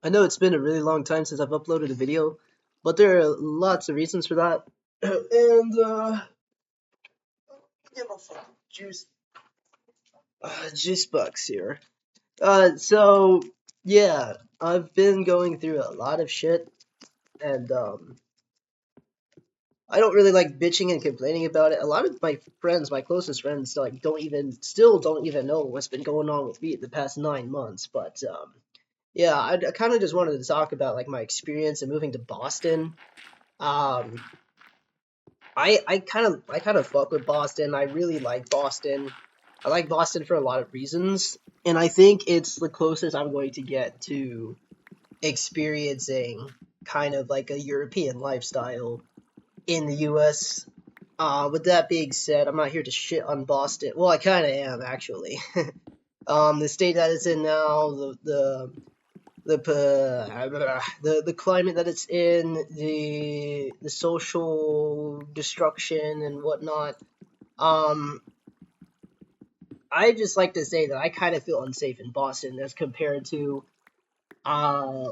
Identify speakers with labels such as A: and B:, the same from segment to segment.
A: I know it's been a really long time since I've uploaded a video, but there are lots of reasons for that. And get my fucking juice box here. So yeah, I've been going through a lot of shit, and I don't really like bitching and complaining about it. A lot of my friends, my closest friends, like don't even know what's been going on with me the past 9 months. But yeah, I kind of just wanted to talk about like my experience in moving to Boston. Um, I kind of fuck with Boston. I really like Boston. I like Boston for a lot of reasons, and I think it's the closest I'm going to get to experiencing kind of like a European lifestyle in the U.S. With that being said, I'm not here to shit on Boston. Well, I kind of am actually. The state that it's in now, the climate that it's in, the social destruction and whatnot. Um, I just like to say that I kind of feel unsafe in Boston as compared to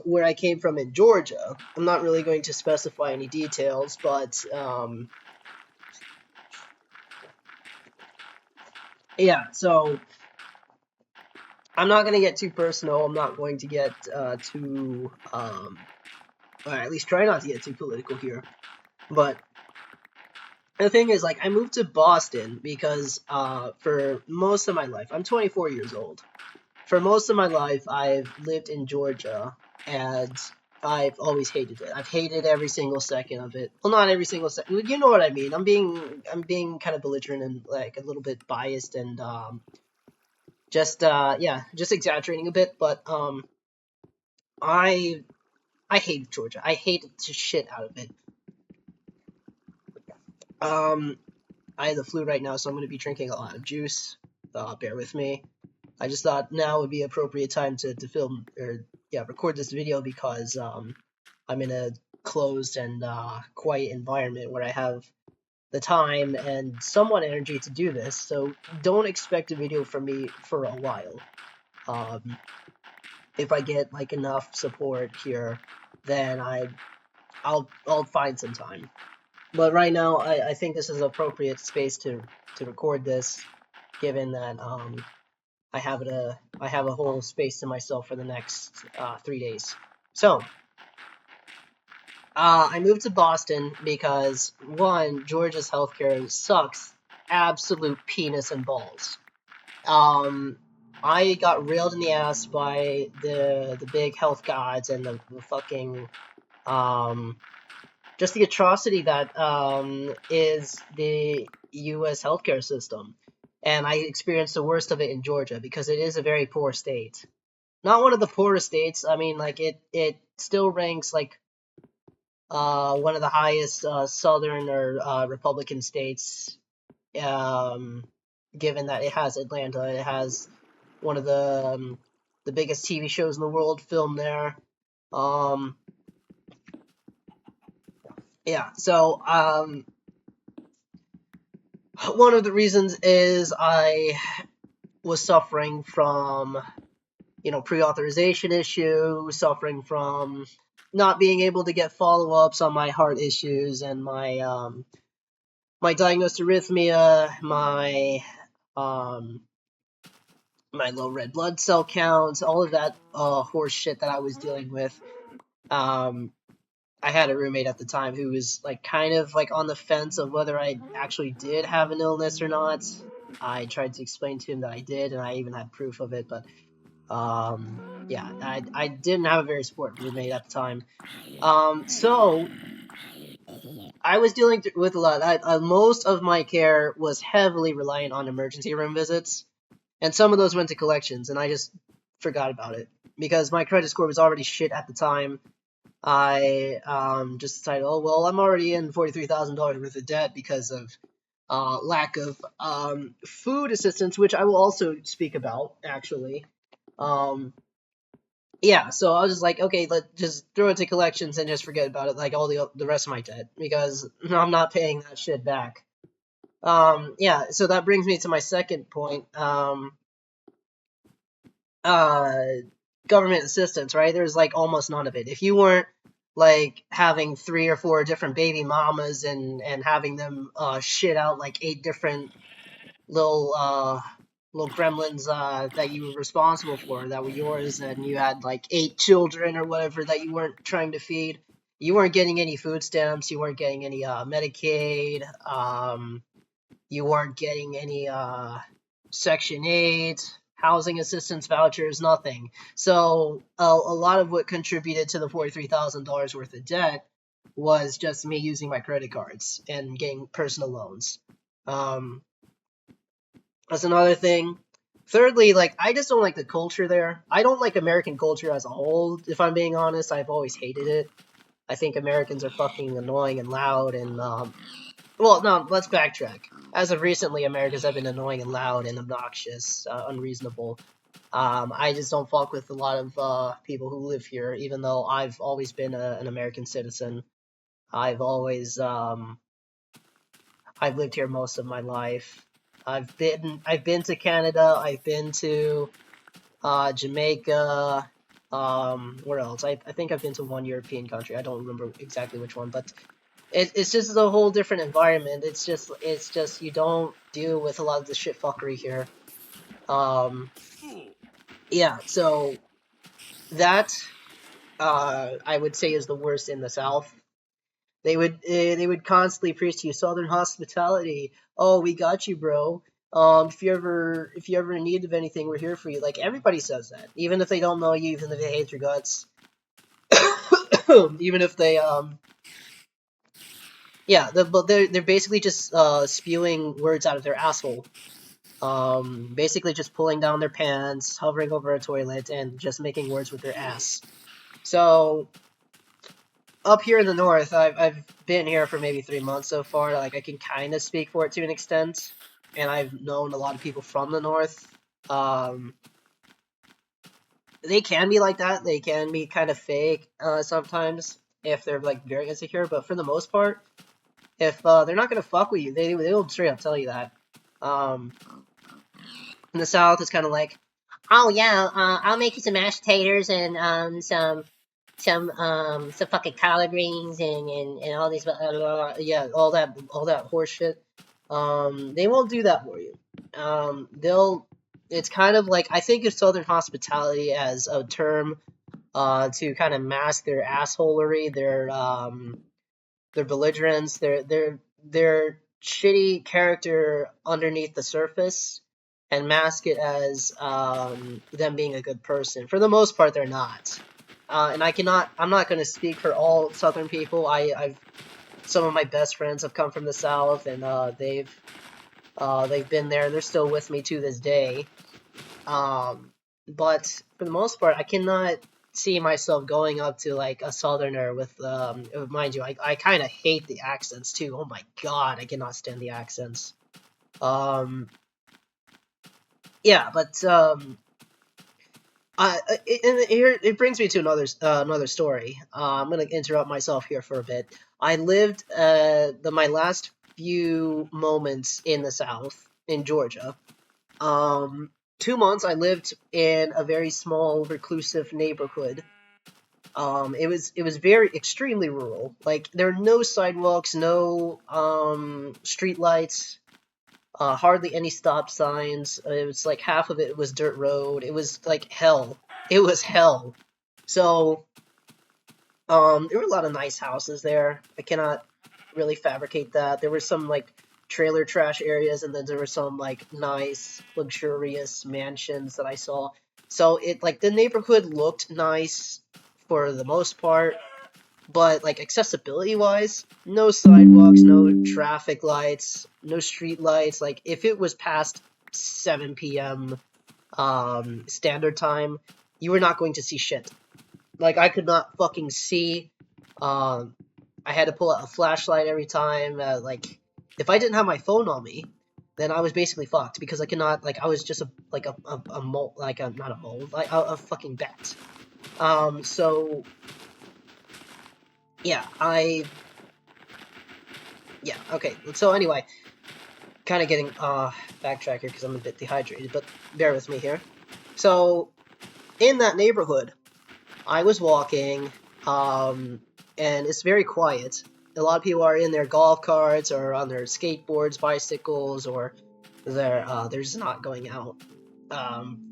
A: where I came from in Georgia. I'm not really going to specify any details, but yeah. So I'm not going to get too personal. I'm not going to get or at least try not to get too political here. But the thing is, like, I moved to Boston because for most of my life, I'm 24 years old. For most of my life, I've lived in Georgia, and I've always hated it. I've hated every single second of it. Well, not every single second. You know what I mean. I'm being kind of belligerent and like a little bit biased and just yeah, just exaggerating a bit. But I I hate Georgia. I hate the shit out of it. Um, I have the flu right now, so I'm going to be drinking a lot of juice. Bear with me. I just thought now would be appropriate time to film or yeah record this video because I'm in a closed and quiet environment where I have the time and somewhat energy to do this. So don't expect a video from me for a while. Um, if I get like enough support here, then I'll find some time. But right now, I think this is an appropriate space to record this, given that I have a whole space to myself for the next 3 days. So I moved to Boston because one, Georgia's healthcare sucks, absolute penis and balls. Um, I got railed in the ass by the big health gods and the fucking um just the atrocity that is the U.S. healthcare system. And I experienced the worst of it in Georgia because it is a very poor state. Not one of the poorest states. I mean, like it still ranks like one of the highest southern or Republican states. Um, given that it has Atlanta, it has one of the biggest TV shows in the world filmed there. Um, yeah, so one of the reasons is I was suffering from, pre-authorization issue, suffering from not being able to get follow-ups on my heart issues and my diagnosed arrhythmia, um my low red blood cell counts, all of that horse shit that I was dealing with. Um, I had a roommate at the time who was like kind of like on the fence of whether I actually did have an illness or not. I tried to explain to him that I did, and I even had proof of it. But yeah, I didn't have a very supportive roommate at the time. So I was dealing with a lot. Most of my care was heavily reliant on emergency room visits, and some of those went to collections, and I just forgot about it because my credit score was already shit at the time. I just decided, oh well, I'm already in $43,000 worth of debt because of lack of food assistance, which I will also speak about actually. Um, yeah, so I was just like, okay, let's just throw it to collections and just forget about it, like all the rest of my debt, because I'm not paying that shit back. Yeah, so that brings me to my second point. Uh, government assistance, right? There's like almost none of it. If you weren't like having 3 or 4 different baby mamas and having them shit out like 8 different little little gremlins that you were responsible for that were yours, and you had like 8 children or whatever that you weren't trying to feed, you weren't getting any food stamps, you weren't getting any Medicaid, you weren't getting any Section 8, housing assistance vouchers, nothing. So a lot of what contributed to the $43,000 worth of debt was just me using my credit cards and getting personal loans. That's another thing. Thirdly, like, I just don't like the culture there. I don't like American culture as a whole, if I'm being honest. I've always hated it. I think Americans are fucking annoying and loud and, well, no, let's backtrack. As of recently, Americans have been annoying and loud and obnoxious, unreasonable. I just don't fuck with a lot of people who live here, even though I've always been an American citizen. I've always, I've lived here most of my life. I've been to Canada. I've been to Jamaica. Where else? I think I've been to one European country. I don't remember exactly which one, but it's just a whole different environment. It's just you don't deal with a lot of the shit fuckery here. Yeah. So that I would say is the worst in the South. They would constantly preach to you Southern hospitality. Oh, we got you, bro. If you ever in need of anything, we're here for you. Like everybody says that, even if they don't know you, even if they hate your guts, even if they yeah, but they're basically just spewing words out of their asshole. Basically just pulling down their pants, hovering over a toilet, and just making words with their ass. So up here in the north, I've been here for maybe 3 months so far. Like I can kind of speak for it to an extent, and I've known a lot of people from the north. Um, they can be like that. They can be kind of fake sometimes if they're like very insecure. But for the most part, if they're not gonna fuck with you, they'll straight up tell you that. Um, in the south, it's kind of like, oh yeah, I'll make you some mashed taters and some fucking collard greens and all these yeah, all that horse shit. They won't do that for you. They'll it's kind of like, I think of Southern hospitality as a term to kind of mask their assholery, their belligerence, their shitty character underneath the surface, and mask it as them being a good person. For the most part, they're not. And I'm not going to speak for all Southern people. I've some of my best friends have come from the South, and they've been there. They're still with me to this day. But for the most part, I cannot see myself going up to like a southerner with mind you, I kind of hate the accents too. Oh my god, I cannot stand the accents. Yeah, but here it brings me to another story. I'm gonna interrupt myself here for a bit. I lived my last few moments in the South in Georgia. 2 months I lived in a very small reclusive neighborhood. It was very extremely rural. Like there are no sidewalks, no street lights, hardly any stop signs. It was like half of it was dirt road. It was like hell. It was hell. So there were a lot of nice houses there. I cannot really fabricate that. There were some like trailer trash areas, and then there were some like nice, luxurious mansions that I saw. So it like the neighborhood looked nice for the most part, but like accessibility wise, no sidewalks, no traffic lights, no street lights. Like if it was past 7 p.m. Standard time, you were not going to see shit. Like I could not fucking see. Um, I had to pull out a flashlight every time. Like if I didn't have my phone on me, then I was basically fucked because I could not. Like I was just a mole, like a not a mole, like a fucking bat. So yeah, yeah, okay. So anyway, kind of getting backtrack here because I'm a bit dehydrated, but bear with me here. So in that neighborhood, I was walking, and it's very quiet. A lot of people are in their golf carts or on their skateboards, bicycles, or they're just not going out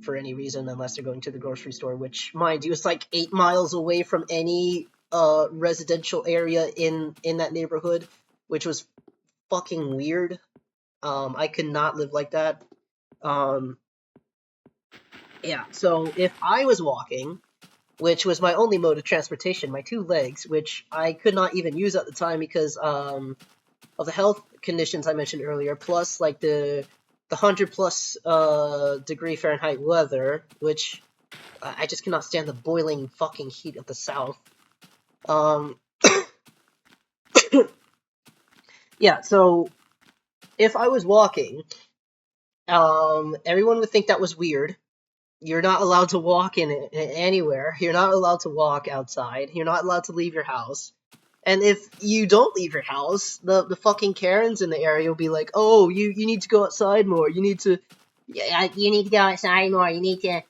A: for any reason unless they're going to the grocery store, which, mind you, is like 8 miles away from any residential area in that neighborhood, which was fucking weird. I could not live like that. Um, yeah, so if I was walking, which was my only mode of transportation, my two legs, which I could not even use at the time because of the health conditions I mentioned earlier, plus like the 100+ degree Fahrenheit weather, which I just cannot stand the boiling fucking heat of the South. Um, yeah, so if I was walking, everyone would think that was weird. You're not allowed to walk in anywhere. You're not allowed to walk outside. You're not allowed to leave your house. And if you don't leave your house, the fucking Karens in the area will be like, "Oh, you need to go outside more. You need to, yeah, you need to go outside more. You need to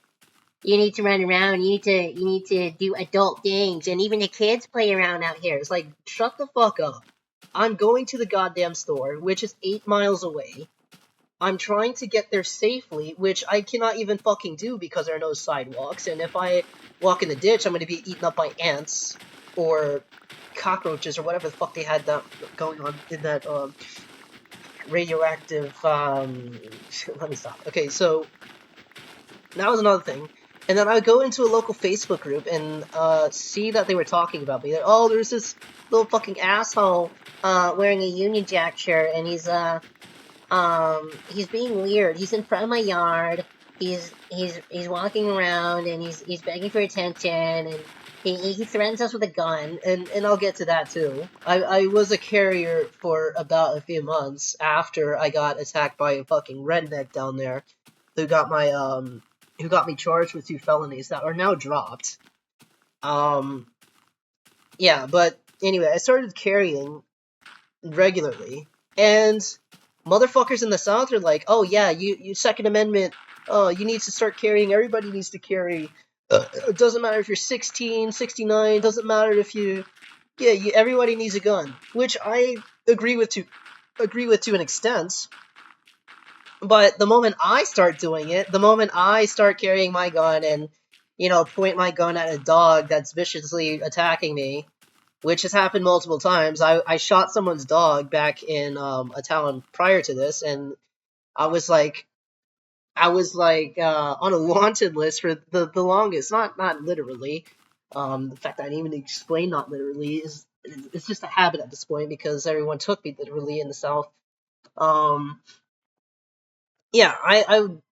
A: run around. You need to do adult things. And even the kids play around out here." It's like, shut the fuck up. I'm going to the goddamn store, which is 8 miles away. I'm trying to get there safely, which I cannot even fucking do because there are no sidewalks. And if I walk in the ditch, I'm going to be eaten up by ants or cockroaches or whatever the fuck they had that going on in that radioactive. Let me stop. Okay, so that was another thing. And then I would go into a local Facebook group and see that they were talking about me. Like, oh, there's this little fucking asshole wearing a Union Jack shirt, and he's being weird. He's in front of my yard. He's walking around and he's begging for attention, and he threatens us with a gun, and I'll get to that too. I was a carrier for about a few months after I got attacked by a fucking redneck down there who got me charged with 2 felonies that are now dropped. Yeah, but anyway, I started carrying regularly, and motherfuckers in the South are like, "Oh yeah, you Second Amendment. Oh, you need to start carrying. Everybody needs to carry. It doesn't matter if you're 16, 69. Doesn't matter if everybody needs a gun." Which I agree with to an extent. But the moment I start doing it, the moment I start carrying my gun and point my gun at a dog that's viciously attacking me, which has happened multiple times. I shot someone's dog back in a town prior to this, and I was like on a wanted list for the longest. Not literally. The fact that I didn't even explain not literally is it's just a habit at this point because everyone took me literally in the South. Um, yeah,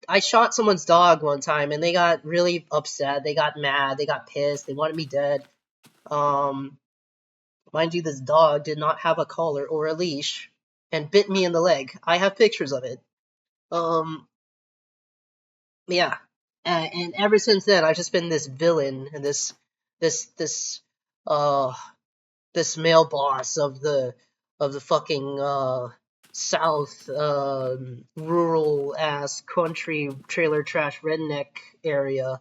A: I shot someone's dog one time, and they got really upset. They got mad. They got pissed. They wanted me dead. Um, Mind you, this dog did not have a collar or a leash and bit me in the leg. I have pictures of it. Um, yeah. And ever since then, I've just been this villain and this, this, uh, this male boss of the fucking, South, rural ass country trailer trash redneck area.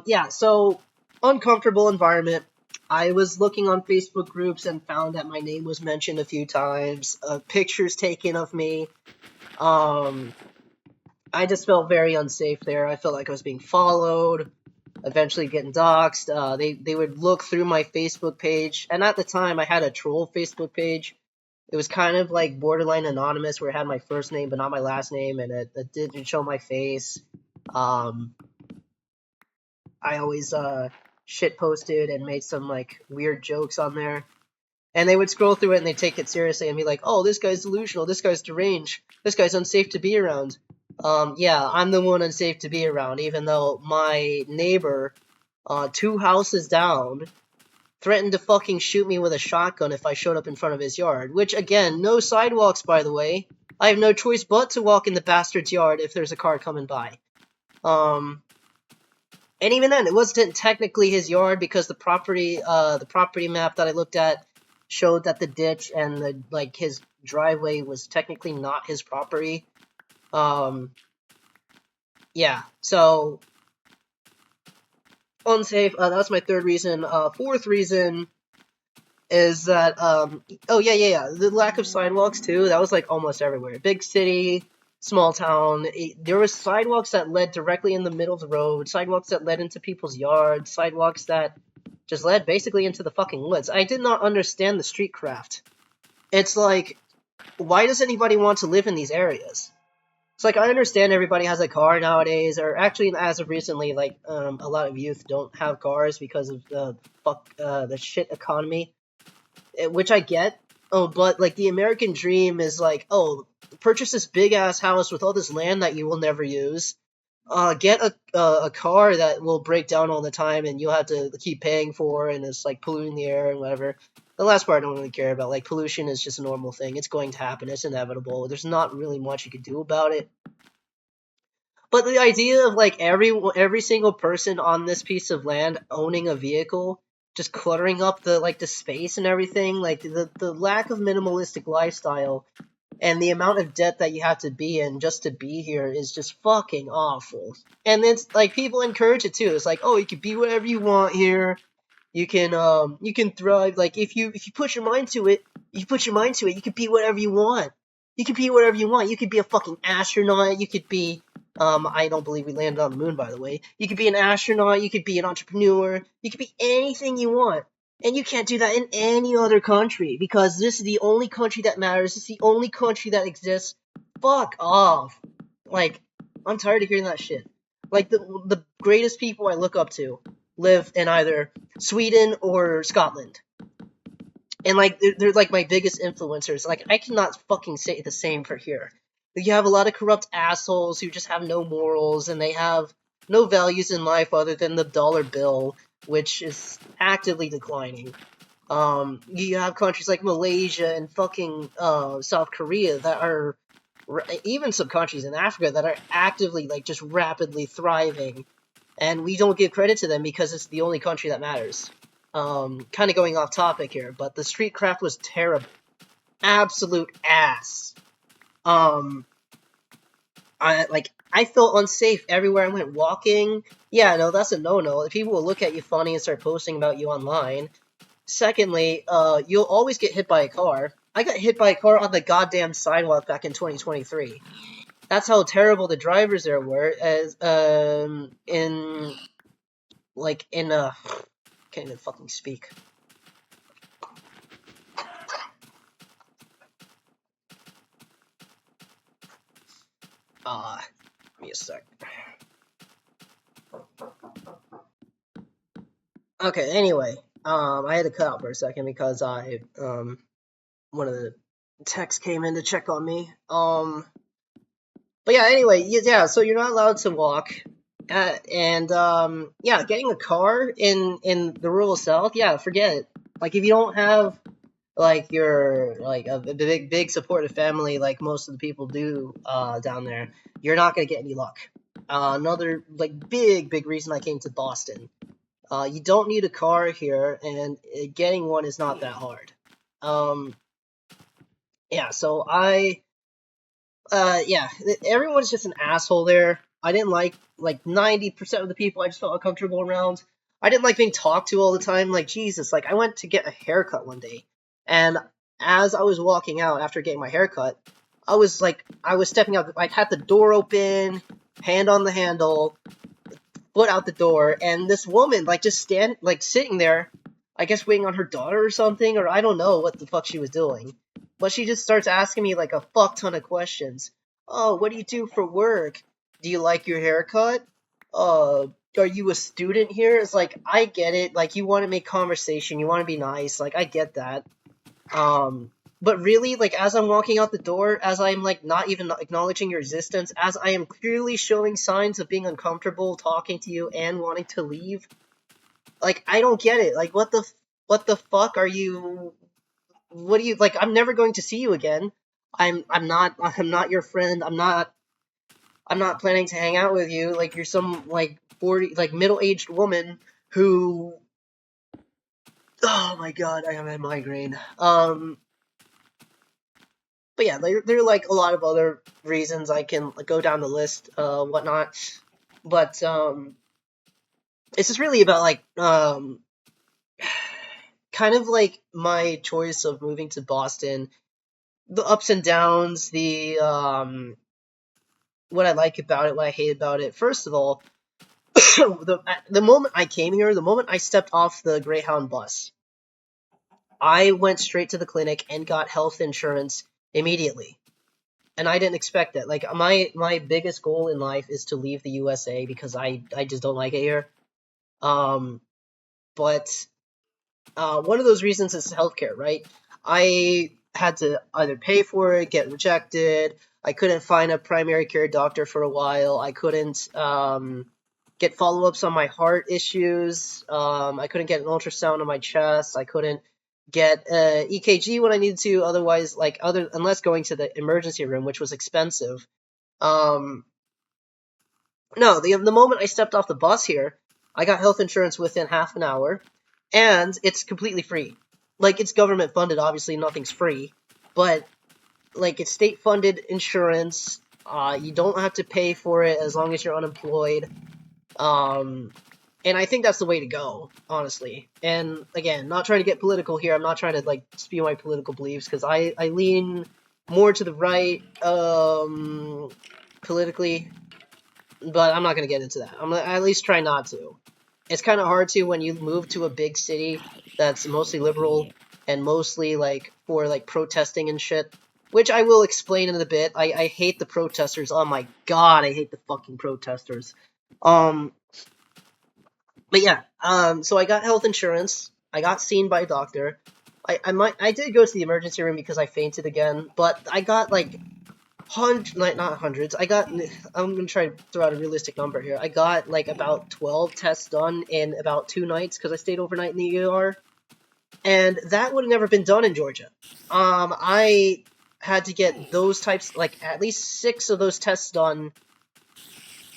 A: Yeah, so uncomfortable environment. I was looking on Facebook groups and found that my name was mentioned a few times. Pictures taken of me. Um, I just felt very unsafe there. I felt like I was being followed. Eventually getting doxxed. They would look through my Facebook page, and at the time I had a troll Facebook page. It was kind of like borderline anonymous, where it had my first name but not my last name, and it didn't show my face. Um, I always shit posted and made some like weird jokes on there. And they would scroll through it and they'd take it seriously and be like, "Oh, this guy's delusional, this guy's deranged, this guy's unsafe to be around." Yeah, I'm the one unsafe to be around, even though my neighbor, 2 houses down, threatened to fucking shoot me with a shotgun if I showed up in front of his yard. Which, again, no sidewalks, by the way. I have no choice but to walk in the bastard's yard if there's a car coming by. And even then, it wasn't technically his yard because the property map that I looked at showed that the ditch and his driveway was technically not his property. Yeah, so unsafe. That's my third reason. Fourth reason is that oh yeah, the lack of sidewalks too. That was like almost everywhere. Big city, small town. There was sidewalks that led directly in the middle of the road. Sidewalks that led into people's yards. Sidewalks that just led basically into the fucking woods. I did not understand the street craft. It's like, why does anybody want to live in these areas? It's like, I understand everybody has a car nowadays, or actually, as of recently, like, a lot of youth don't have cars because of the shit economy, which I get. Oh, but, like, the American dream is like, oh, purchase this big-ass house with all this land that you will never use, get a car that will break down all the time and you'll have to keep paying for, and it's, like, polluting the air and whatever. The last part I don't really care about. Like, pollution is just a normal thing. It's going to happen. It's inevitable. There's not really much you can do about it. But the idea of like every single person on this piece of land owning a vehicle, just cluttering up the space and everything, like the lack of minimalistic lifestyle and the amount of debt that you have to be in just to be here is just fucking awful. And it's like people encourage it too. It's like, oh, you can be whatever you want here. You can thrive. Like if you put your mind to it, you put your mind to it, you can be whatever you want. You can be whatever you want. You could be a fucking astronaut. You could be I don't believe we landed on the moon, by the way. You could be an astronaut. You could be an entrepreneur. You could be anything you want. And you can't do that in any other country because this is the only country that matters. This is the only country that exists. Fuck off. Like, I'm tired of hearing that shit. Like, the greatest people I look up to live in either Sweden or Scotland. And, like, they're like my biggest influencers. Like, I cannot fucking say the same for here. You have a lot of corrupt assholes who just have no morals and they have no values in life other than the dollar bill, which is actively declining. You have countries like Malaysia and fucking South Korea that are, even some countries in Africa that are actively, like, just rapidly thriving, and we don't give credit to them because it's the only country that matters. Kind of going off topic here, but the street craft was terrible, absolute ass. I felt unsafe everywhere I went. Walking, yeah, no, that's a no-no. People will look at you funny and start posting about you online. Secondly, you'll always get hit by a car. I got hit by a car on the goddamn sidewalk back in 2023. That's how terrible the drivers there were. Can't even fucking speak. Give me a sec. Okay, anyway, I had to cut out for a second because one of the techs came in to check on me. But yeah, anyway, yeah, so you're not allowed to walk. Yeah, getting a car in the rural South, yeah, forget it. Like, if you don't have, like, your, like, a big supportive family like most of the people do down there, you're not gonna get any luck. Another, like, big reason I came to Boston. You don't need a car here, and getting one is not that hard. Yeah, so yeah, everyone's just an asshole there. I didn't like 90% of the people I just felt uncomfortable around. I didn't like being talked to all the time. Like, Jesus, like, I went to get a haircut one day, and as I was walking out after getting my haircut, I was stepping out. I had the door open, hand on the handle, foot out the door, and this woman, like, just sitting there, I guess waiting on her daughter or something, or I don't know what the fuck she was doing. But she just starts asking me, like, a fuck ton of questions. Oh, what do you do for work? Do you like your haircut? Are you a student here? It's like, I get it. Like, you want to make conversation. You want to be nice. Like, I get that. But really, like, as I'm walking out the door, as I'm, like, not even acknowledging your existence, as I am clearly showing signs of being uncomfortable talking to you and wanting to leave, like, I don't get it. Like, what the fuck are you... What do you... Like, I'm never going to see you again. I'm not your friend. I'm not planning to hang out with you. Like, you're some, like, 40... Like, middle-aged woman who... Oh my god, I have a migraine. But yeah, there are like a lot of other reasons I can go down the list, whatnot. But it's just really about like kind of like my choice of moving to Boston, the ups and downs, the what I like about it, what I hate about it. First of all, the moment I came here, the moment I stepped off the Greyhound bus, I went straight to the clinic and got health insurance immediately. And I didn't expect that. Like my biggest goal in life is to leave the USA because I just don't like it here. Um, but one of those reasons is healthcare, right? I had to either pay for it, get rejected. I couldn't find a primary care doctor for a while. I couldn't get follow ups on my heart issues. I couldn't get an ultrasound on my chest. I couldn't get EKG when I needed to. Otherwise, unless going to the emergency room, which was expensive. Um, no, the moment I stepped off the bus here, I got health insurance within half an hour, and it's completely free. Like, it's government funded, obviously, nothing's free, but, like, it's state funded insurance. You don't have to pay for it as long as you're unemployed. And I think that's the way to go, honestly. And again, not trying to get political here. I'm not trying to like spew my political beliefs because I lean more to the right politically, but I'm not gonna get into that. I'm gonna at least try not to. It's kind of hard to when you move to a big city that's mostly liberal and mostly like for like protesting and shit, which I will explain in a bit. I hate the protesters. Oh my god, I hate the fucking protesters. Um, but yeah, so I got health insurance. I got seen by a doctor. I did go to the emergency room because I fainted again, but I got like not hundreds. I'm gonna try to throw out a realistic number here. I got like about 12 tests done in about 2 nights because I stayed overnight in the ER, and that would have never been done in Georgia. I had to get those types, like at least 6 of those tests done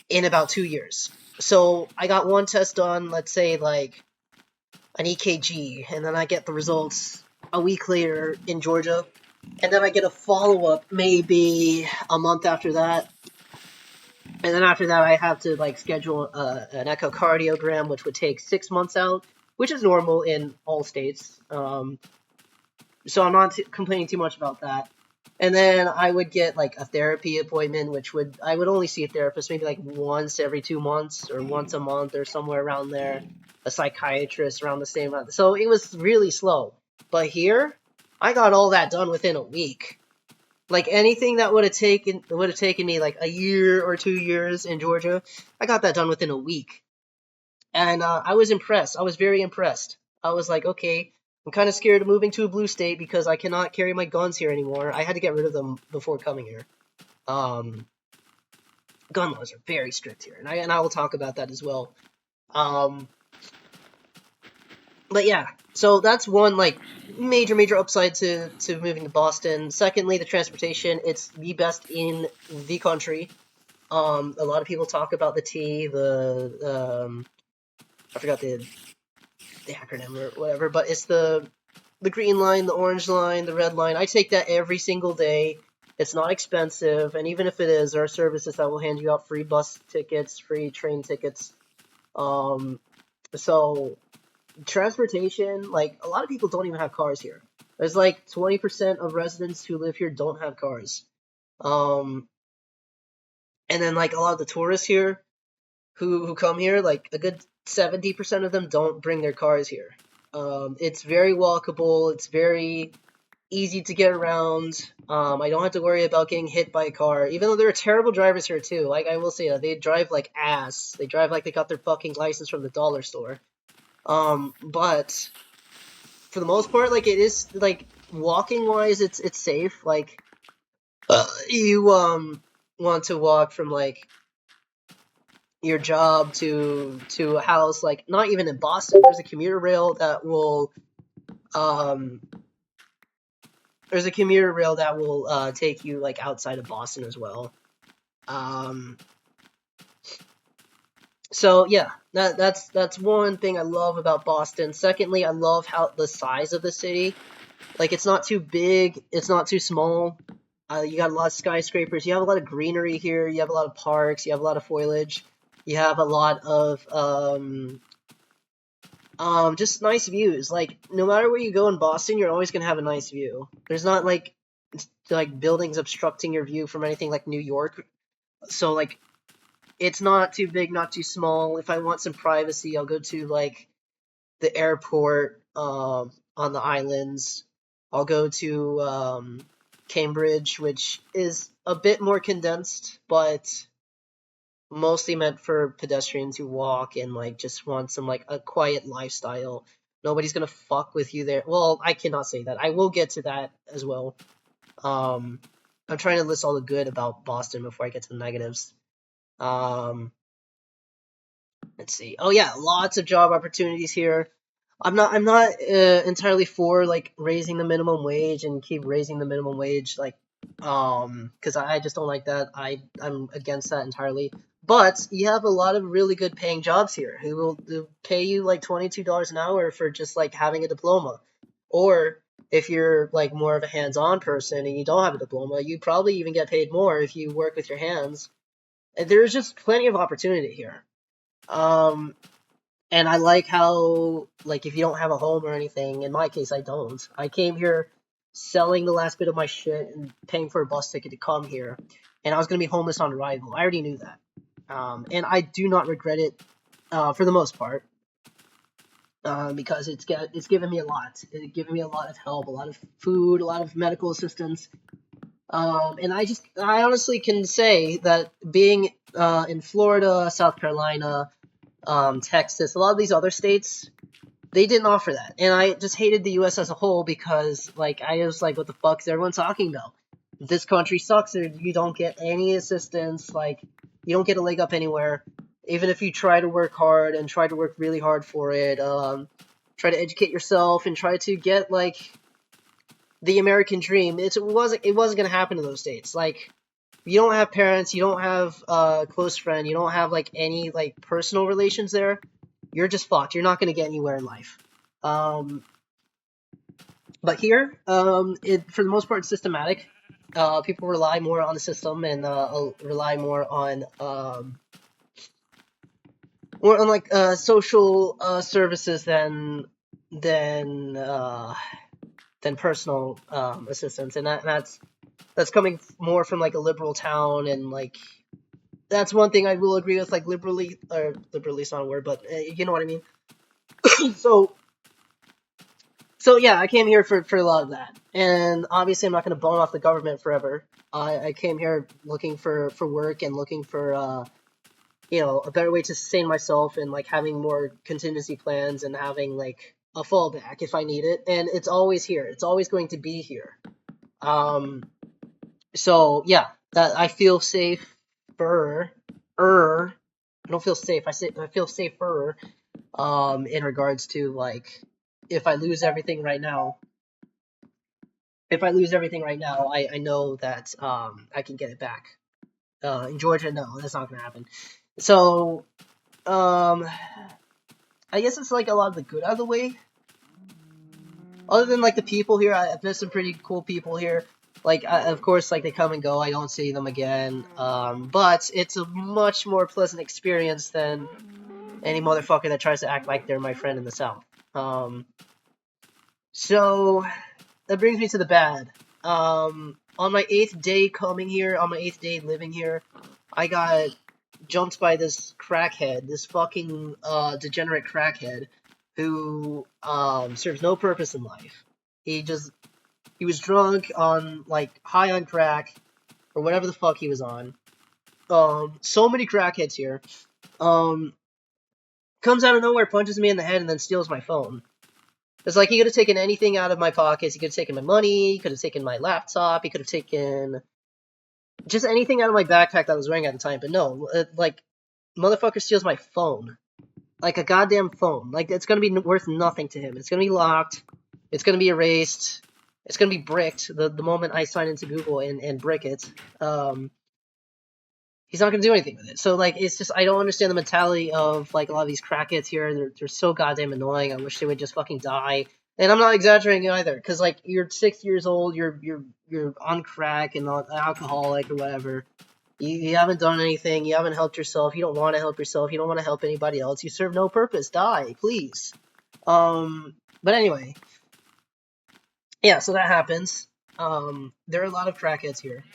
A: in about 2 years. So I got one test done, let's say like an EKG, and then I get the results a week later in Georgia, and then I get a follow up maybe a month after that, and then after that I have to like schedule an echocardiogram, which would take 6 months out, which is normal in all states. So I'm not complaining too much about that. And then I would get like a therapy appointment, I would only see a therapist maybe like once every 2 months or once a month or somewhere around there. A psychiatrist around the same amount. So it was really slow. But here, I got all that done within a week. Like anything that would have taken me like a year or 2 years in Georgia, I got that done within a week. And I was impressed. I was very impressed. I was like, okay, I'm kind of scared of moving to a blue state because I cannot carry my guns here anymore. I had to get rid of them before coming here. Um, Gun laws are very strict here, and I will talk about that as well. Um, but yeah, so that's one like major upside to moving to Boston. Secondly, the transportation. It's the best in the country. A lot of people talk about the T, I forgot the acronym or whatever, but it's the green line, the orange line, the red line. I take that every single day. It's not expensive, and even if it is, there are services that will hand you out free bus tickets, free train tickets. So transportation, like a lot of people don't even have cars here. There's like 20% of residents who live here don't have cars. Um, and then like a lot of the tourists here who come here, like a good 70% of them don't bring their cars here. It's very walkable. It's very easy to get around. I don't have to worry about getting hit by a car, even though there are terrible drivers here too. Like I will say that they drive like ass. They drive like they got their fucking license from the dollar store. But for the most part, like it is like walking wise, it's safe. Like you want to walk from like your job to a house, like not even in Boston. There's a commuter rail that will um take you like outside of Boston as well. Um, so yeah, that's one thing I love about Boston. Secondly, I love how the size of the city. Like it's not too big, it's not too small. You got a lot of skyscrapers. You have a lot of greenery here. You have a lot of parks. You have a lot of foliage. You have a lot of just nice views. Like no matter where you go in Boston, you're always gonna have a nice view. There's not like buildings obstructing your view from anything like New York. So like it's not too big, not too small. If I want some privacy, I'll go to like the airport on the islands. I'll go to Cambridge, which is a bit more condensed, but mostly meant for pedestrians who walk and like just want some like a quiet lifestyle. Nobody's gonna fuck with you there. Well, I cannot say that. I will get to that as well. Um, I'm trying to list all the good about Boston before I get to the negatives. Um, let's see. Oh yeah, lots of job opportunities here. I'm not entirely for like raising the minimum wage and keep raising the minimum wage like because I just don't like that. I'm against that entirely. But you have a lot of really good paying jobs here who will pay you like $22 an hour for just like having a diploma. Or if you're like more of a hands-on person and you don't have a diploma, you probably even get paid more if you work with your hands. And there's just plenty of opportunity here. Um, and I like how, like, if you don't have a home or anything, in my case, I don't. I came here selling the last bit of my shit and paying for a bus ticket to come here, and I was going to be homeless on arrival. I already knew that. And I do not regret it for the most part because it's given me a lot. It's given me a lot of help, a lot of food, a lot of medical assistance. And I honestly can say that being in Florida, South Carolina, Texas, a lot of these other states, they didn't offer that. And I just hated the US as a whole because, like, I was like, what the fuck is everyone talking about? This country sucks. You don't get any assistance. Like, you don't get a leg up anywhere. Even if you try to work hard and try to work really hard for it, try to educate yourself and try to get, like, the American dream, it wasn't going to happen in those states. Like, you don't have parents, you don't have a close friend, you don't have like any like personal relations there, you're just fucked. You're not going to get anywhere in life. Um, but here, it for the most part, it's systematic. People rely more on the system and rely more on like social services than than personal assistance, and that's coming more from like a liberal town and like that's one thing I will agree with, like liberally is not a word, but you know what I mean. so, so yeah, I came here for a lot of that, and obviously I'm not going to bone off the government forever. I came here looking for work and looking for a better way to sustain myself and like having more contingency plans and having like a fallback if I need it, and it's always here. It's always going to be here. Um, so yeah, that I feel safe for. I don't feel safe. I feel safer in regards to like if I lose everything right now. If I lose everything right now, I know that I can get it back. In Georgia, no, that's not gonna happen. So um I guess it's like a lot of the good out of the way. Other than like the people here, I've met some pretty cool people here. Like of course, like they come and go. I don't see them again. But it's a much more pleasant experience than any motherfucker that tries to act like they're my friend in the South. Um, so that brings me to the bad. On my 8th day coming here, on my 8th day living here, I got jumped by this crackhead, this fucking degenerate crackhead, who serves no purpose in life. He was drunk on like high on crack or whatever the fuck he was on. So many crackheads here. Um, comes out of nowhere, punches me in the head, and then steals my phone. It's like he could have taken anything out of my pockets. He could have taken my money. He could have taken my laptop. He could have taken just anything out of my backpack that I was wearing at the time. But no, like, motherfucker steals my phone. Like a goddamn phone. Like, it's gonna be worth nothing to him. It's gonna be locked. It's gonna be erased. It's gonna be bricked the moment I sign into Google and brick it. He's not gonna do anything with it. So like, it's just I don't understand the mentality of like a lot of these crackheads here. They're so goddamn annoying. I wish they would just fucking die. And I'm not exaggerating either, because like you're 6 years old, you're on crack and an alcoholic or whatever. You haven't done anything. You haven't helped yourself. You don't want to help yourself. You don't want to help anybody else. You serve no purpose. Die, please. But anyway, yeah. So that happens. There are a lot of crackheads here.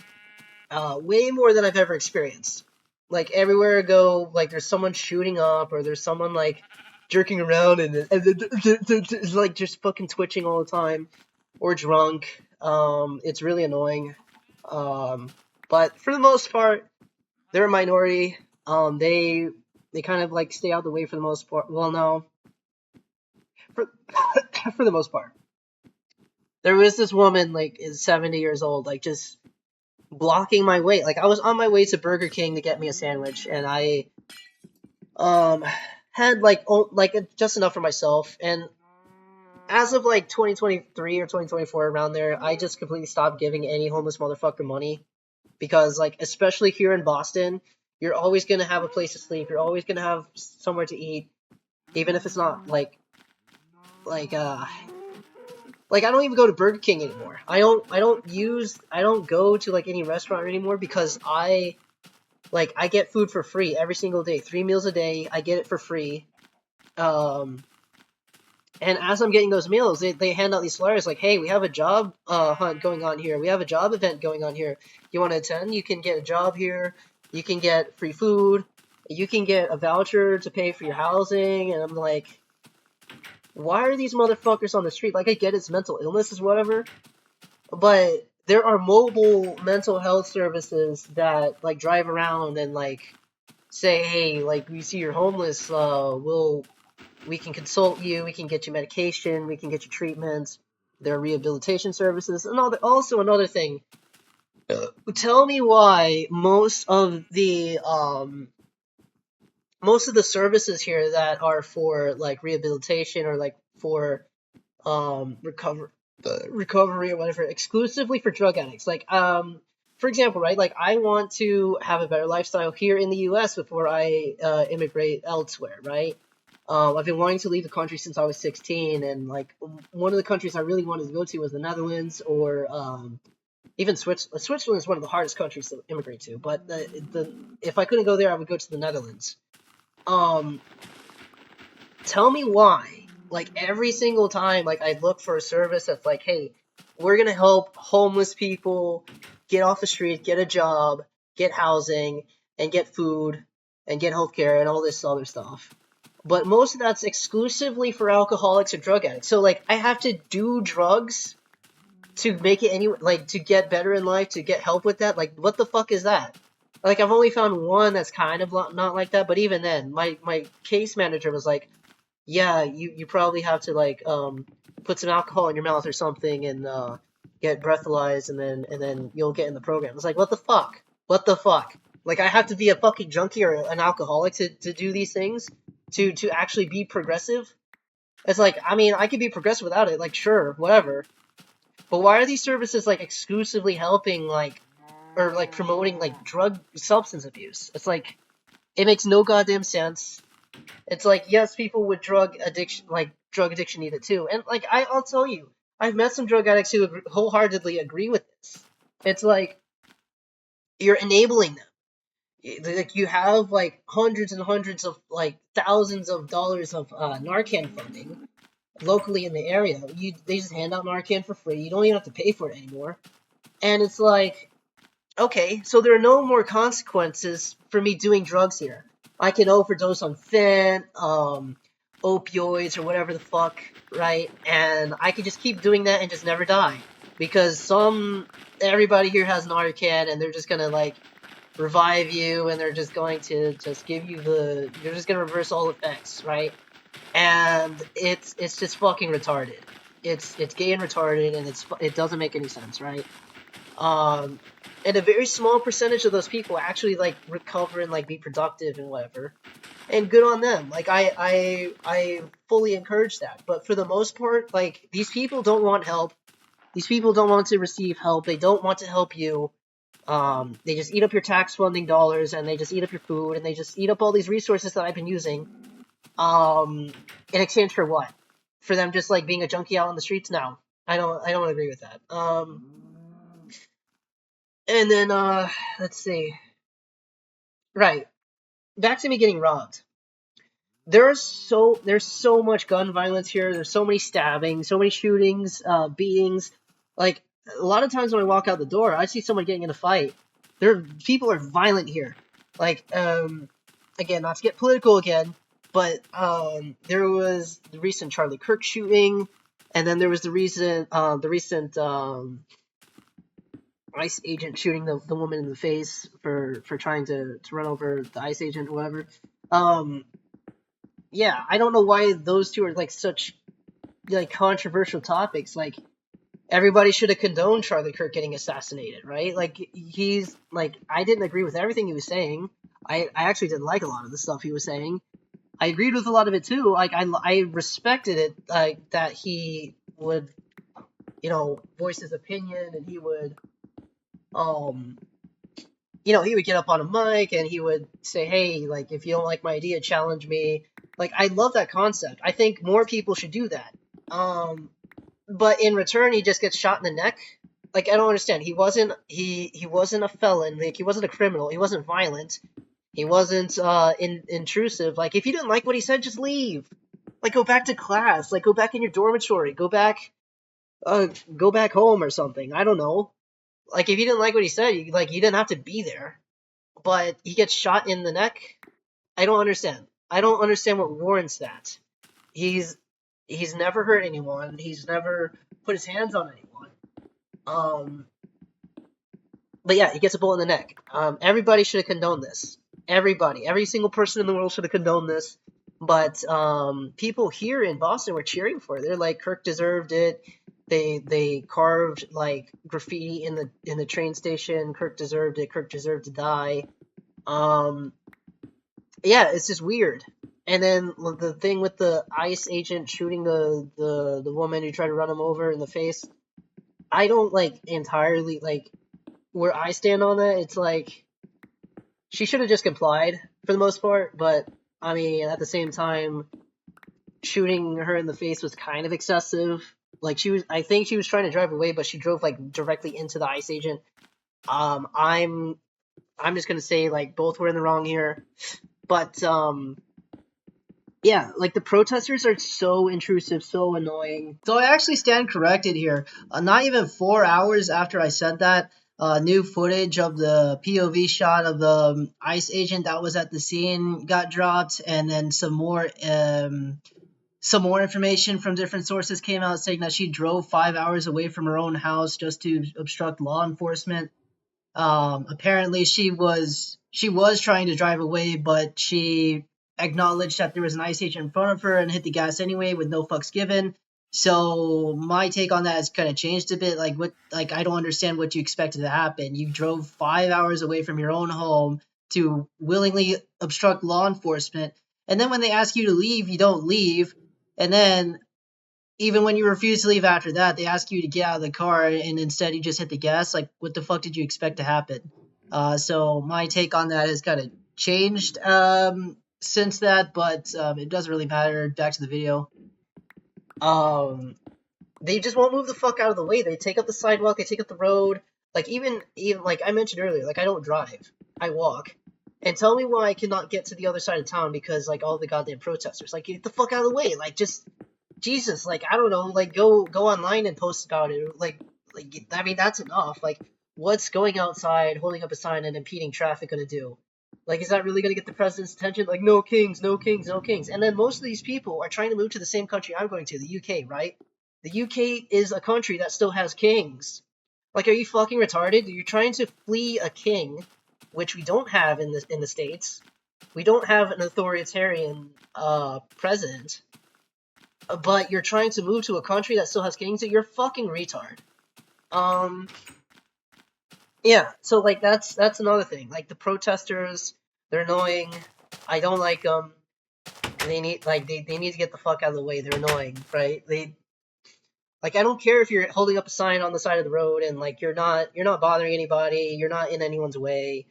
A: Way more than I've ever experienced. Like everywhere I go, like there's someone shooting up, or there's someone like jerking around and it's like just fucking twitching all the time, or drunk. It's really annoying. But for the most part, they're a minority. They kind of like stay out the way for the most part. Well, no, for for the most part. There was this woman like is 70 years old, like just blocking my way. Like I was on my way to Burger King to get me a sandwich, and I um had like just enough for myself. And as of like 2023 or 2024 around there, I just completely stopped giving any homeless motherfucker money because like especially here in Boston, you're always gonna have a place to sleep. You're always gonna have somewhere to eat, even if it's not like uh like I don't even go to Burger King anymore. I don't go to like any restaurant anymore because I get food for free every single day. 3 meals a day, I get it for free. Um and as I'm getting those meals, they hand out these flyers like, hey, we have a job hunt going on here. We have a job event going on here. You want to attend? You can get a job here. You can get free food. You can get a voucher to pay for your housing. And I'm like, why are these motherfuckers on the street? Like, I get it's mental illness is whatever, but there are mobile mental health services that like drive around and like say, hey, like we see you're homeless, we can consult you, we can get you medication, we can get you treatments. There are rehabilitation services, and also another thing. Tell me why most of the services here that are for like rehabilitation or like for recovery or whatever exclusively for drug addicts. Like for example, right? Like I want to have a better lifestyle here in the U.S. before I immigrate elsewhere, right? I've been wanting to leave the country since I was 16, and like one of the countries I really wanted to go to was the Netherlands or even Switzerland. Switzerland is one of the hardest countries to immigrate to, but if I couldn't go there, I would go to the Netherlands. Um, Tell me why. Like every single time, like I look for a service that's like, hey, we're gonna help homeless people get off the street, get a job, get housing, and get food, and get healthcare, and all this other stuff. But most of that's exclusively for alcoholics or drug addicts. So like, I have to do drugs to make it any like to get better in life, to get help with that. Like, what the fuck is that? Like, I've only found one that's kind of not like that. But even then, my case manager was like, yeah, you probably have to like put some alcohol in your mouth or something and get breathalyzed and then you'll get in the program. It's like what the fuck? What the fuck? Like I have to be a fucking junkie or an alcoholic to do these things to actually be progressive? It's like I mean I could be progressive without it, like sure, whatever. But why are these services like exclusively helping like or like promoting like drug substance abuse? It's like it makes no goddamn sense. It's like yes, people with drug addiction need it too, and like I'll tell you, I've met some drug addicts who wholeheartedly agree with this. It's like you're enabling them. Like you have like hundreds and hundreds of like thousands of dollars of Narcan funding locally in the area. They just hand out Narcan for free. You don't even have to pay for it anymore, and it's like okay, so there are no more consequences for me doing drugs here. I can overdose on fent, opioids, or whatever the fuck, right? And I can just keep doing that and just never die. Because everybody here has Narcan and they're just gonna, like, revive you and they're just going to just give you they're just gonna reverse all effects, right? And it's just fucking retarded. It's gay and retarded and it doesn't make any sense, right? Um, and a very small percentage of those people actually like recover and like be productive and whatever. And good on them. Like I fully encourage that. But for the most part, like these people don't want help. These people don't want to receive help. They don't want to help you. They just eat up your tax funding dollars and they just eat up your food and they just eat up all these resources that I've been using. In exchange for what? for them just like being a junkie out on the streets? No, I don't agree with that. And then let's see. Right, back to me getting robbed. There's so much gun violence here. There's so many stabbings, so many shootings, beatings. Like a lot of times when I walk out the door, I see someone getting in a fight. People are violent here. Like again, not to get political again, but there was the recent Charlie Kirk shooting, and then there was the recent ICE agent shooting the woman in the face for trying to run over the ICE agent or whatever. Yeah, I don't know why those two are like such like controversial topics. Like everybody should have condoned Charlie Kirk getting assassinated, right? Like he's like I didn't agree with everything he was saying. I actually didn't like a lot of the stuff he was saying. I agreed with a lot of it too. Like I respected it, like that he would, voice his opinion, and he would um he would get up on a mic and he would say, hey, like, if you don't like my idea, challenge me. Like, I love that concept. I think more people should do that. But in return, he just gets shot in the neck. Like, I don't understand. He wasn't a felon. Like, he wasn't a criminal. He wasn't violent. He wasn't intrusive. Like, if you didn't like what he said, just leave. Like, go back to class. Like, go back in your dormitory. Go back home or something. I don't know. Like, if you didn't like what he said, you didn't have to be there. But he gets shot in the neck. I don't understand. I don't understand what warrants that. He's never hurt anyone. He's never put his hands on anyone. But yeah, he gets a bullet in the neck. Everybody should have condoned this. Every single person in the world should have condoned this. But people here in Boston were cheering for it. They're like, Kirk deserved it. They carved like graffiti in the train station. Kirk deserved it. Kirk deserved to die. Yeah, it's just weird. And then the thing with the ICE agent shooting the woman who tried to run him over in the face, I don't like entirely like where I stand on that. It's like she should have just complied for the most part, but I mean at the same time, shooting her in the face was kind of excessive. Like I think she was trying to drive away, but she drove like directly into the ICE agent. I'm just gonna say like both were in the wrong here, but yeah, like the protesters are so intrusive, so annoying. So I actually stand corrected here. Not even 4 hours after I said that, new footage of the POV shot of the ICE agent that was at the scene got dropped, and then some more information from different sources came out saying that she drove 5 hours away from her own house just to obstruct law enforcement. Apparently she was trying to drive away, but she acknowledged that there was an ICE agent in front of her and hit the gas anyway with no fucks given. So my take on that has kind of changed a bit. Like I don't understand what you expected to happen. You drove 5 hours away from your own home to willingly obstruct law enforcement, and then when they ask you to leave, you don't leave, and then even when you refuse to leave after that, they ask you to get out of the car and instead you just hit the gas. Like, what the fuck did you expect to happen? So my take on that has kind of changed since that, but it doesn't really matter. Back to the video. They just won't move the fuck out of the way. They take up the sidewalk. They take up the road. Like even like I mentioned earlier, like I don't drive. I walk. And tell me why I cannot get to the other side of town because like all the goddamn protesters. Like get the fuck out of the way. Like just Jesus, like I don't know, like go online and post about it. Like I mean that's enough. Like what's going outside, holding up a sign and impeding traffic gonna do? Like is that really gonna get the president's attention? Like no kings, no kings, no kings. And then most of these people are trying to move to the same country I'm going to, the UK, right? The UK is a country that still has kings. Like are you fucking retarded? You're trying to flee a king, which we don't have in the States. We don't have an authoritarian president. But you're trying to move to a country that still has kings, you're fucking retard. Yeah, so like that's another thing. Like the protesters, they're annoying. I don't like them. They need they need to get the fuck out of the way. They're annoying, right? Like I don't care if you're holding up a sign on the side of the road and like you're not bothering anybody, you're not in anyone's way,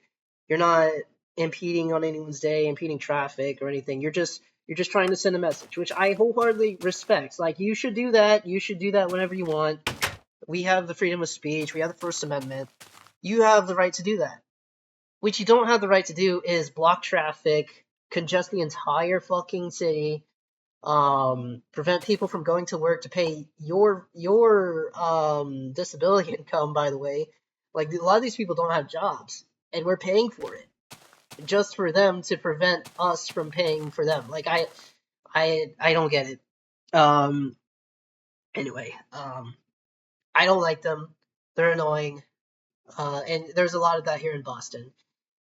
A: you're not impeding on anyone's day, impeding traffic or anything. You're just trying to send a message, which I wholeheartedly respect. Like, you should do that. You should do that whenever you want. We have the freedom of speech. We have the First Amendment. You have the right to do that. What you don't have the right to do is block traffic, congest the entire fucking city, prevent people from going to work to pay your disability income, by the way. Like, a lot of these people don't have jobs, and we're paying for it just for them to prevent us from paying for them. Like, I don't get it. Anyway, I don't like them. They're annoying. And there's a lot of that here in Boston.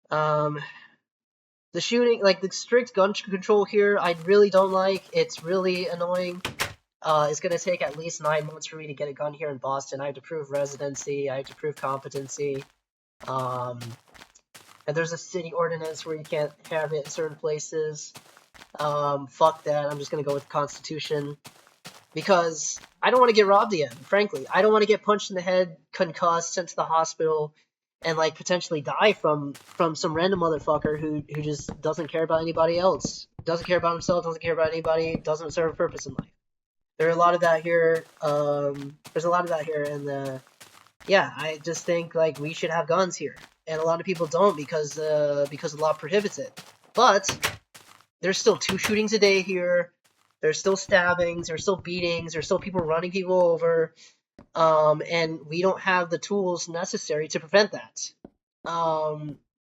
A: The shooting, like the strict gun control here, I really don't like. It's really annoying. It's going to take at least 9 months for me to get a gun here in Boston. I have to prove residency. I have to prove competency. And there's a city ordinance where you can't have it in certain places. Fuck that. I'm just going to go with the Constitution. Because I don't want to get robbed again, frankly. I don't want to get punched in the head, concussed, sent to the hospital, and like potentially die from some random motherfucker who just doesn't care about anybody else. Doesn't care about himself, doesn't care about anybody, doesn't serve a purpose in life. There's a lot of that here. There's a lot of that here, and yeah, I just think like we should have guns here. And a lot of people don't because the law prohibits it. But there's still 2 shootings a day here. There's still stabbings, there's still beatings, there's still people running people over, and we don't have the tools necessary to prevent that,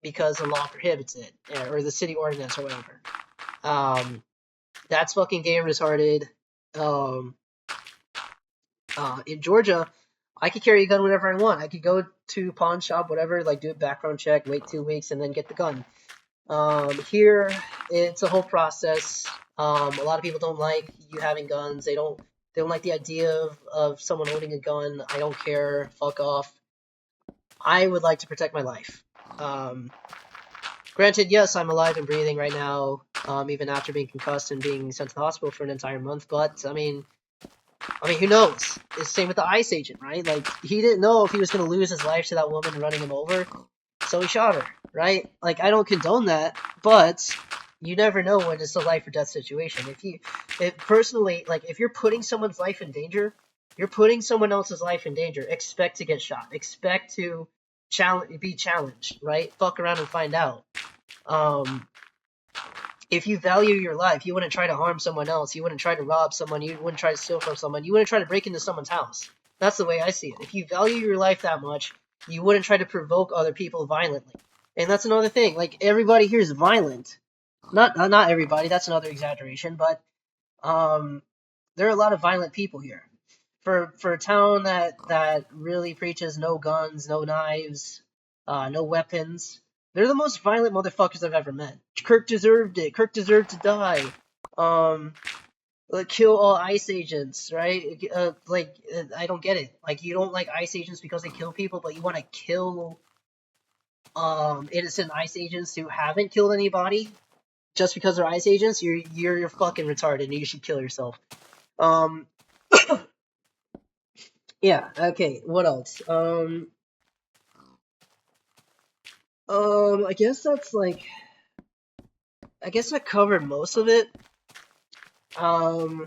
A: because the law prohibits it, or the city ordinance or whatever. That's fucking gay and retarded. In Georgia, I could carry a gun whenever I want. I could go to pawn shop, whatever, like do a background check, wait 2 weeks, and then get the gun. Here, it's a whole process. A lot of people don't like you having guns. They don't like the idea of someone owning a gun. I don't care. Fuck off. I would like to protect my life. Granted, yes, I'm alive and breathing right now, even after being concussed and being sent to the hospital for an entire month, but, I mean, who knows? It's the same with the ICE agent, right? Like, he didn't know if he was going to lose his life to that woman running him over, so he shot her, right? Like, I don't condone that, but you never know when it's a life or death situation. Personally, like, if you're putting someone's life in danger, you're putting someone else's life in danger. Expect to get shot. Expect to be challenged, right? Fuck around and find out. If you value your life, you wouldn't try to harm someone else. You wouldn't try to rob someone. You wouldn't try to steal from someone. You wouldn't try to break into someone's house. That's the way I see it. If you value your life that much, you wouldn't try to provoke other people violently. And that's another thing. Like, everybody here is violent. Not everybody. That's another exaggeration. But there are a lot of violent people here. For a town that really preaches no guns, no knives, no weapons, they're the most violent motherfuckers I've ever met. Kirk deserved it. Kirk deserved to die. Kill all ICE agents, right? I don't get it. Like, you don't like ICE agents because they kill people, but you want to kill innocent ICE agents who haven't killed anybody just because they're ICE agents? You're fucking retarded and you should kill yourself. Yeah, okay, what else? I guess that's like, I guess I covered most of it. I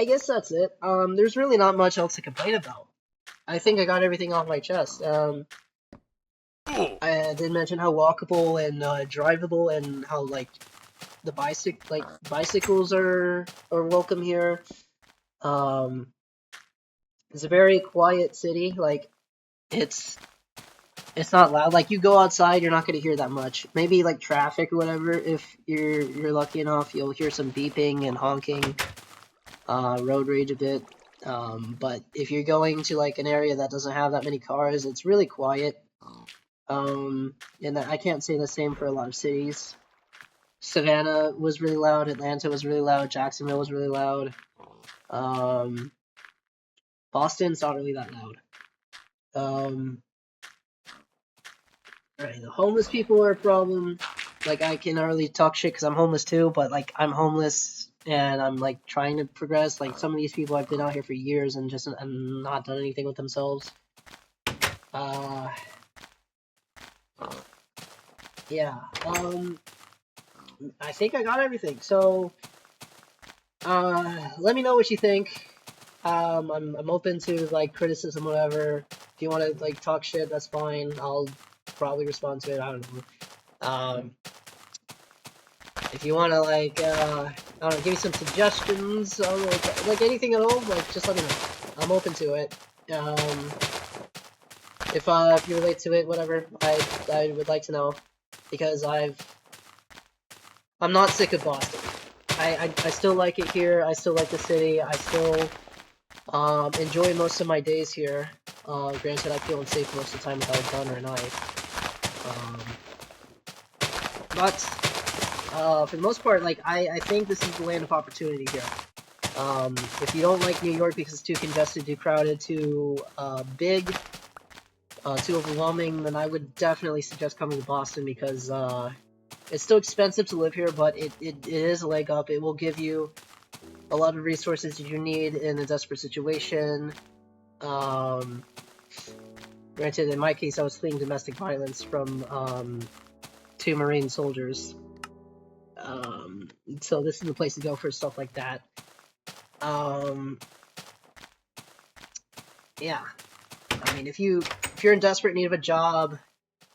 A: guess that's it. There's really not much else to complain about. I think I got everything off my chest. I did mention how walkable and drivable, and how like the bicycles are welcome here. It's a very quiet city. Like, it's not loud. Like, you go outside, you're not gonna hear that much. Maybe like traffic or whatever. If you're lucky enough, you'll hear some beeping and honking, road rage a bit. But if you're going to like an area that doesn't have that many cars, it's really quiet. And I can't say the same for a lot of cities. Savannah was really loud. Atlanta was really loud. Jacksonville was really loud. Boston's not really that loud. Right, the homeless people are a problem. Like, I can not really talk shit because I'm homeless too, but like, I'm homeless and I'm like trying to progress. Like some of these people have been out here for years and just not done anything with themselves. Yeah. I think I got everything. So, let me know what you think. I'm open to like criticism, whatever. If you want to like talk shit, that's fine. I'll probably respond to it. I don't know. If you want to like, I don't know, give me some suggestions, like anything at all, like just let me know. I'm open to it. If you relate to it, whatever, I would like to know because I'm not sick of Boston. I still like it here. I still like the city. I still enjoy most of my days here. Granted, I feel unsafe most of the time without a gun or a knife. But for the most part, like I think this is the land of opportunity here. If you don't like New York because it's too congested, too crowded, too big, too overwhelming, then I would definitely suggest coming to Boston because it's still expensive to live here, but it is a leg up. It will give you a lot of resources that you need in a desperate situation. Granted, in my case, I was fleeing domestic violence from 2 Marine soldiers. So this is the place to go for stuff like that. Yeah. I mean, if you're in desperate need of a job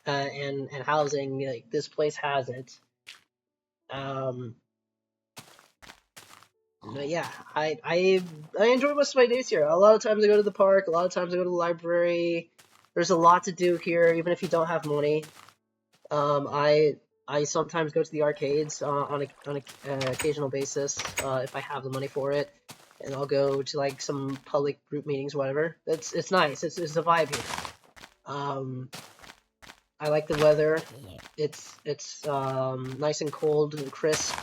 A: and housing, like this place has it. But yeah, I enjoy most of my days here. A lot of times I go to the park. A lot of times I go to the library. There's a lot to do here, even if you don't have money. I sometimes go to the arcades on an occasional basis if I have the money for it, and I'll go to like some public group meetings, whatever. It's nice. It's a vibe here. I like the weather. It's nice and cold and crisp,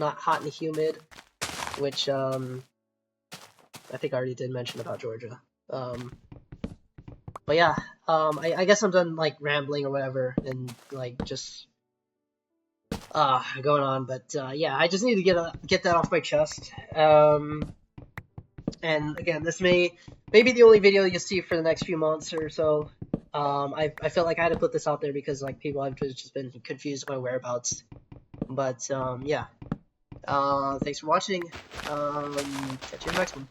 A: not hot and humid, which I think I already did mention about Georgia. But yeah, I guess I'm done like rambling or whatever and like just going on. But yeah, I just need to get that off my chest. And again, this may be the only video you'll see for the next few months or so. I felt like I had to put this out there because like people have just been confused by whereabouts. But yeah. Thanks for watching. Catch you in the next one.